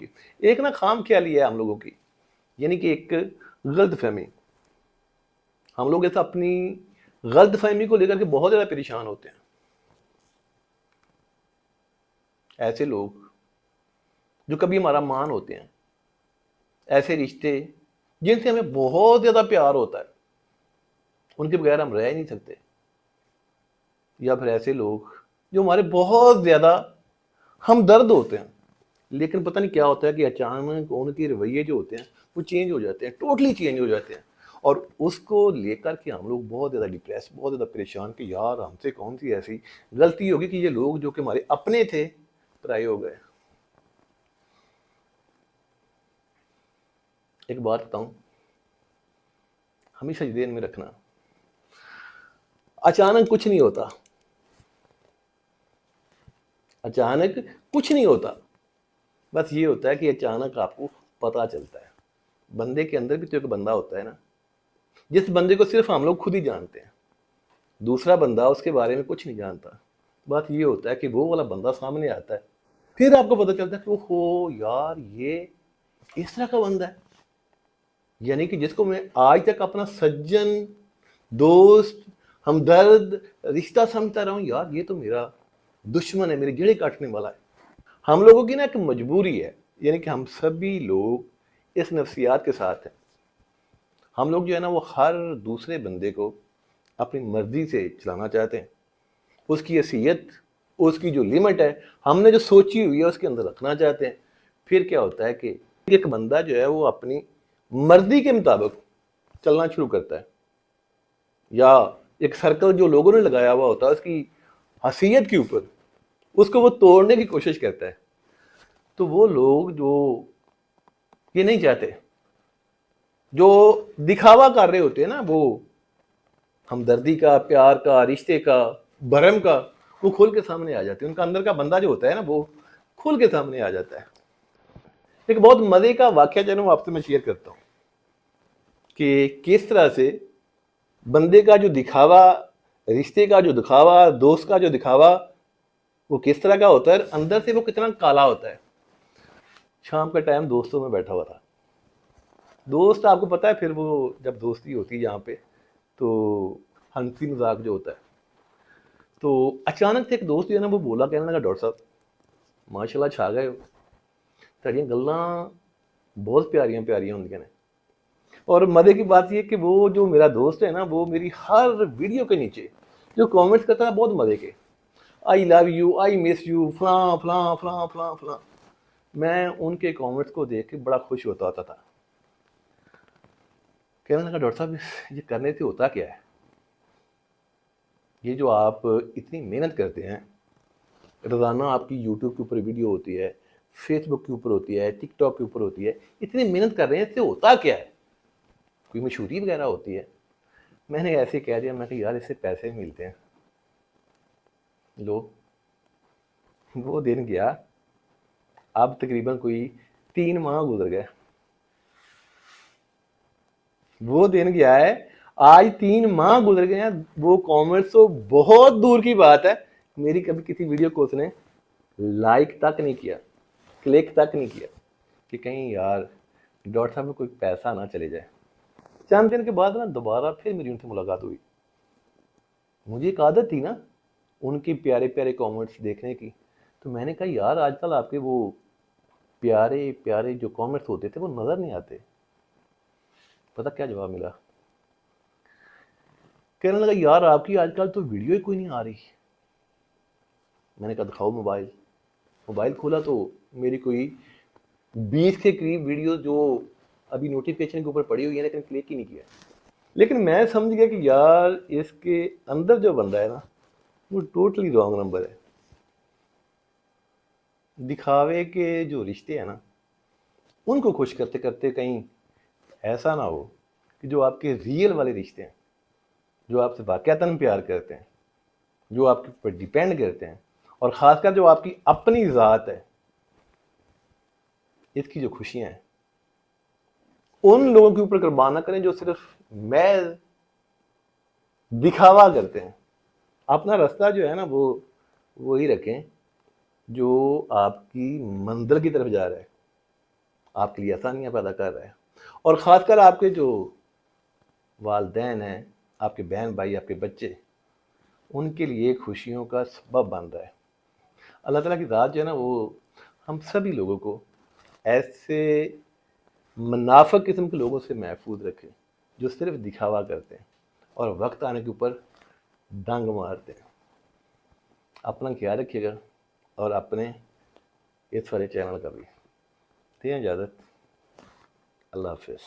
کی. ایک نا خام خیالی ہے ہم لوگوں کی, یعنی کہ ایک غلط فہمی. ہم لوگ ایسا اپنی غلط فہمی کو لے کر کے بہت زیادہ پریشان ہوتے ہیں. ایسے لوگ جو کبھی ہمارا مان ہوتے ہیں, ایسے رشتے جن سے ہمیں بہت زیادہ پیار ہوتا ہے, ان کے بغیر ہم رہ ہی نہیں سکتے. یا پھر ایسے لوگ جو ہمارے بہت زیادہ ہمدرد ہوتے ہیں, لیکن پتہ نہیں کیا ہوتا ہے کہ اچانک ان کے رویے جو ہوتے ہیں وہ چینج ہو جاتے ہیں, ٹوٹلی چینج ہو جاتے ہیں, اور اس کو لے کر کے ہم لوگ بہت زیادہ ڈپریس, بہت زیادہ پریشان کہ یار ہم سے کون سی ایسی غلطی ہوگی کہ یہ لوگ جو کہ ہمارے اپنے تھے پرائے ہو گئے. ایک بات بتاؤں, ہمیشہ ذہن میں رکھنا, اچانک کچھ نہیں ہوتا, اچانک کچھ نہیں ہوتا. بس یہ ہوتا ہے کہ اچانک آپ کو پتہ چلتا ہے. بندے کے اندر بھی تو ایک بندہ ہوتا ہے نا, جس بندے کو صرف ہم لوگ خود ہی جانتے ہیں, دوسرا بندہ اس کے بارے میں کچھ نہیں جانتا. بات یہ ہوتا ہے کہ وہ والا بندہ سامنے آتا ہے, پھر آپ کو پتہ چلتا ہے کہ اوہو یار یہ اس طرح کا بندہ ہے, یعنی کہ جس کو میں آج تک اپنا سجن, دوست, ہمدرد, رشتہ سمجھتا رہا ہوں, یار یہ تو میرا دشمن ہے, میری جڑیں کاٹنے والا ہے. ہم لوگوں کی نا ایک مجبوری ہے, یعنی کہ ہم سبھی لوگ اس نفسیات کے ساتھ ہیں. ہم لوگ جو ہے نا وہ ہر دوسرے بندے کو اپنی مرضی سے چلانا چاہتے ہیں. اس کی حیثیت, اس کی جو لمٹ ہے ہم نے جو سوچی ہوئی ہے اس کے اندر رکھنا چاہتے ہیں. پھر کیا ہوتا ہے کہ ایک بندہ جو ہے وہ اپنی مرضی کے مطابق چلنا شروع کرتا ہے, یا ایک سرکل جو لوگوں نے لگایا ہوا ہوتا ہے اس کی حیثیت کے اوپر, اس کو وہ توڑنے کی کوشش کرتا ہے. تو وہ لوگ جو یہ نہیں چاہتے, جو دکھاوا کر رہے ہوتے ہیں نا, وہ ہمدردی کا, پیار کا, رشتے کا, بھرم کا, وہ کھول کے سامنے آ جاتے ہیں. ان کا اندر کا بندہ جو ہوتا ہے نا وہ کھول کے سامنے آ جاتا ہے. ایک بہت مزے کا واقعہ جو ہے نا آپ سے میں شیئر کرتا ہوں کہ کس طرح سے بندے کا جو دکھاوا, رشتے کا جو دکھاوا, دوست کا جو دکھاوا, وہ کس طرح کا ہوتا ہے, اندر سے وہ کتنا کالا ہوتا ہے. شام کا ٹائم دوستوں میں بیٹھا ہوا تھا. دوست آپ کو پتا ہے پھر وہ جب دوستی ہوتی ہے یہاں پہ تو ہنسی مذاق جو ہوتا ہے. تو اچانک سے ایک دوست جو ہے نا وہ بولا, کہنے لگا ڈاکٹر صاحب ماشاء اللہ چھا گئے ہو, تیریاں گلاں بہت پیاریاں پیاریاں ہوندیاں نے. اور مزے کی بات یہ کہ وہ جو میرا دوست ہے نا وہ میری ہر ویڈیو کے نیچے جو کامنٹس کرتا ہے بہت مزے کے, آئی love you, I miss you, فلاں فلاں فلاں فلاں فلاں. میں ان کے کامنٹس کو دیکھ کے بڑا خوش ہوتا تھا. کہنے لگا ڈاکٹر صاحب یہ کرنے سے ہوتا کیا ہے, یہ جو آپ اتنی محنت کرتے ہیں, روزانہ آپ کی یوٹیوب کے اوپر ویڈیو ہوتی ہے, فیس بک کے اوپر ہوتی ہے, ٹک ٹاک کے اوپر ہوتی ہے, اتنی محنت کر رہے ہیں, اس سے ہوتا کیا ہے, کوئی مشہوری وغیرہ ہوتی ہے. میں نے ایسے کہہ دیا, میں کہ یار اس سے پیسے ملتے ہیں. لو وہ دن گیا, اب تقریباً کوئی 3 ماہ گزر گئے. وہ دن گیا ہے, آج 3 ماہ گزر گئے ہیں. وہ کامنٹس تو بہت دور کی بات ہے, میری کبھی کسی ویڈیو کو اس نے لائک تک نہیں کیا, کلک تک نہیں کیا کہ کہیں یار ڈاکٹر صاحب میں کوئی پیسہ نہ چلے جائے. چند دن کے بعد نا دوبارہ پھر میری ان سے ملاقات ہوئی. مجھے ایک عادت تھی نا ان کی پیارے پیارے کامنٹس دیکھنے کی, تو میں نے کہا یار آج کل آپ کے وہ پیارے پیارے جو کامنٹس ہوتے تھے وہ نظر نہیں آتے. پتہ کیا جواب ملا, کہنے لگا یار آپ کی آج کل تو ویڈیو ہی کوئی نہیں آ رہی. میں نے کہا دکھاؤ موبائل. موبائل کھولا تو میری کوئی 20 کے قریب ویڈیو جو ابھی نوٹیفیکیشن کے اوپر پڑی ہوئی ہے لیکن کلک ہی نہیں کیا. لیکن میں سمجھ گیا کہ یار اس کے اندر جو بندہ ہے نا وہ ٹوٹلی رانگ نمبر ہے. دکھاوے کے جو رشتے ہیں نا ان کو خوش کرتے کرتے کہیں ایسا نہ ہو کہ جو آپ کے ریئل والے رشتے ہیں, جو آپ سے واقعتاً پیار کرتے ہیں, جو آپ کے اوپر ڈیپینڈ کرتے ہیں, اور خاص کر جو آپ کی اپنی ذات ہے, اس کی جو خوشیاں ہیں ان لوگوں کے اوپر قربان نہ کریں جو صرف محض دکھاوا کرتے ہیں. اپنا راستہ جو ہے نا وہ وہی رکھیں جو آپ کی منزل کی طرف جا رہا ہے. آپ کے لیے آسانیاں پیدا کر رہا ہے، اور خاص کر آپ کے جو والدین ہیں، آپ کے بہن بھائی، آپ کے بچے، ان کے لیے خوشیوں کا سبب بن رہا ہے۔ اللہ تعالیٰ کی ذات جو ہے نا وہ ہم سبھی لوگوں کو ایسے منافق قسم کے لوگوں سے محفوظ رکھے جو صرف دکھاوا کرتے ہیں اور وقت آنے کے اوپر ڈنگ مارتے ہیں۔ اپنا خیال رکھیے گا اور اپنے اس والے چینل کا بھی۔ دیں اجازت، اللہ حافظ۔